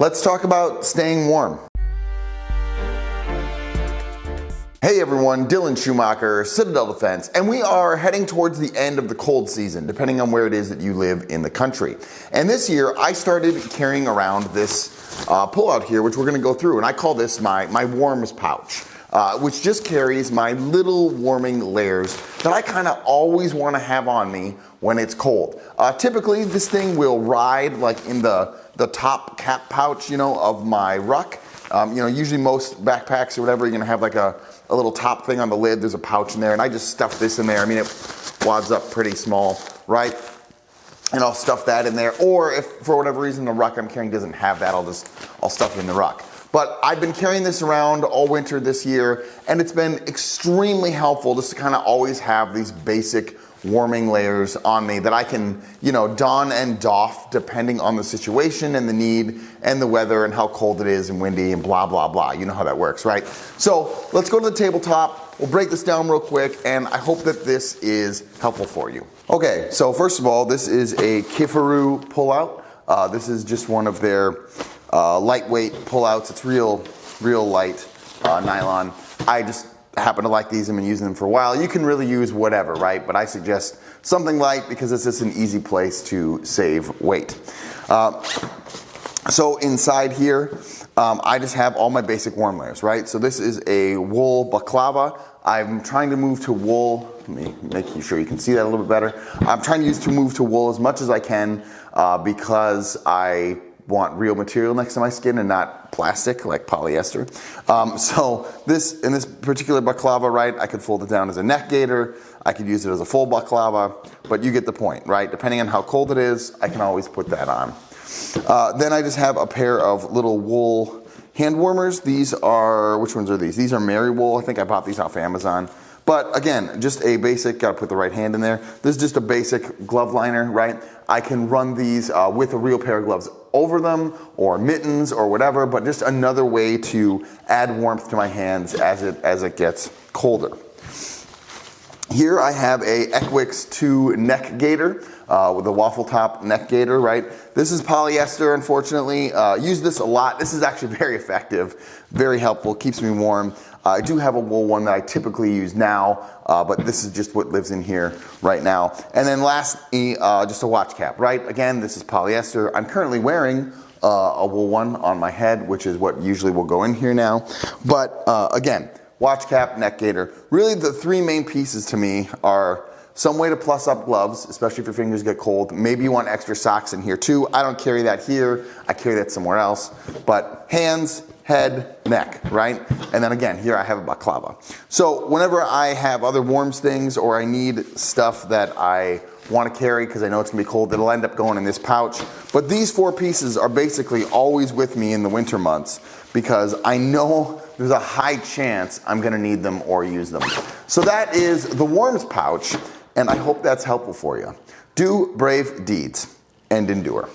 Let's talk about staying warm. Hey everyone, Dylan Schumacher, Citadel Defense, and we are heading towards the end of the cold season, depending on where it is that you live in the country. And this year, I started carrying around this pull-out here, which we're gonna go through, and I call this my warms pouch, which just carries my little warming layers that I kinda always wanna have on me when it's cold. Typically, this thing will ride like in the top cap pouch, of my ruck. Usually most backpacks or whatever, you're gonna have like a little top thing on the lid. There's a pouch in there, and I just stuff this in there. I mean, it wads up pretty small, right? And I'll stuff that in there. Or if for whatever reason the ruck I'm carrying doesn't have that, I'll stuff it in the ruck. But I've been carrying this around all winter this year, and it's been extremely helpful just to kind of always have these basic warming layers on me that I can, don and doff depending on the situation and the need and the weather and how cold it is and windy and blah, blah, blah. You know how that works, right? So let's go to the tabletop. We'll break this down real quick, and I hope that this is helpful for you. Okay, so first of all, this is a Kifaru pullout. This is just one of their lightweight pullouts. It's real light nylon. I just happen to like these. I've been using them for a while. You can really use whatever, right? But I suggest something light because it's just an easy place to save weight. So inside here, I just have all my basic warm layers, right? So this is a wool baklava. I'm trying to move to wool. Let me make sure you can see that a little bit better. I'm trying to move to wool as much as I can because I want real material next to my skin and not plastic like polyester. So in this particular baklava, right, I could fold it down as a neck gaiter. I could use it as a full baklava, but you get the point, right? Depending on how cold it is, I can always put that on. Then I just have a pair of little wool hand warmers. These are, which ones are these? These are Mary Wool. I think I bought these off Amazon. But again, just a basic, gotta put the right hand in there. This is just a basic glove liner, right? I can run these with a real pair of gloves over them, or mittens, or whatever, but just another way to add warmth to my hands as it gets colder. Here I have a Equix 2 neck gaiter with a waffle top neck gaiter, right? This is polyester, unfortunately. Use this a lot. This is actually very effective, very helpful, keeps me warm. I do have a wool one that I typically use now, but this is just what lives in here right now. And then lastly, just a watch cap, right? Again, this is polyester. I'm currently wearing a wool one on my head, which is what usually will go in here now. But again, watch cap, neck gaiter. Really the three main pieces to me are some way to plus up gloves, especially if your fingers get cold. Maybe you want extra socks in here too. I don't carry that here. I carry that somewhere else. But hands, head, neck, right? And then again, here I have a baklava. So whenever I have other warms things or I need stuff that I want to carry because I know it's going to be cold, it'll end up going in this pouch. But these four pieces are basically always with me in the winter months because I know there's a high chance I'm going to need them or use them. So that is the warms pouch, and I hope that's helpful for you. Do brave deeds and endure.